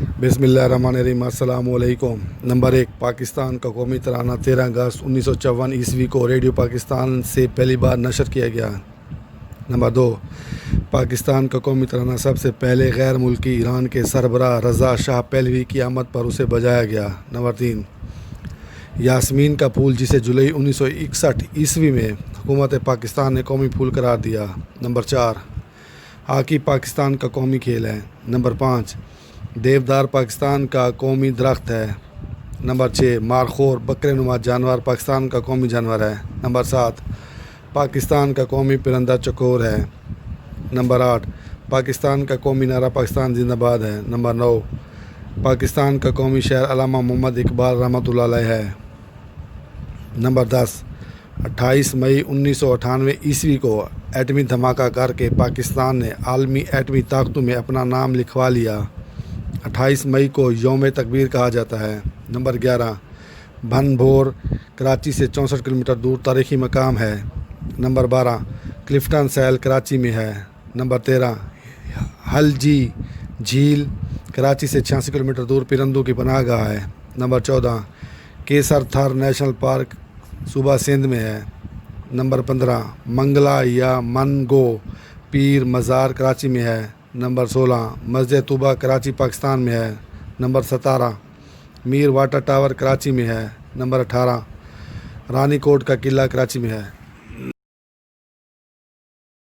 बिस्मिल्लाहिर्रहमानिर्रहीम। अस्सलामु अलैकुम। नंबर 1, पाकिस्तान का कौमी तराना 13 अगस्त 1954 ईस्वी को रेडियो पाकिस्तान से पहली बार नशर किया गया। नंबर 2, पाकिस्तान का कौमी तराना सबसे पहले गैर मुल्की ईरान के सरबराह रज़ा शाह पहलवी की आमद पर उसे बजाया गया। नंबर 3, यास्मीन का फूल जिसे जुलाई 1961 ईस्वी में हुकूमत पाकिस्तान ने कौमी फूल करार दिया। नंबर 4, हॉकी पाकिस्तान का कौमी खेल है। नंबर 5, देवदार पाकिस्तान का कौमी दरख्त है। नंबर 6, मारखोर बकरे नुमा जानवर पाकिस्तान का कौमी जानवर है। नंबर 7, पाकिस्तान का कौमी परिंदा चकोर है। नंबर 8, पाकिस्तान का कौमी नारा पाकिस्तान जिंदाबाद है। नंबर 9, पाकिस्तान का कौमी शायर अल्लामा मोहम्मद इकबाल रहमतुल्लाह अलैह है। नंबर 10, 28 मई 1998 ईस्वी को एटमी धमाका करके पाकिस्तान ने आलमी एटमी ताकतों में अपना नाम लिखवा लिया। 28 मई को यौम तकबीर कहा जाता है। नंबर 11, भनभोर कराची से 64 किलोमीटर दूर तारीखी मकाम है। नंबर 12, क्लिफ्टन सैल कराची में है। नंबर 13, हलजी झील कराची से 86 किलोमीटर दूर परिंदों की पनाहगाह है। नंबर 14, केसर थर नेशनल पार्क सूबा सिंध में है। नंबर 15, मंगला या मनगो पीर मज़ार कराची में है। नंबर 16, मस्जिद तूबा कराची पाकिस्तान में है। Number 17, Mir water tower Karachi में है। नंबर 18, रानी कोट का किला कराची में है।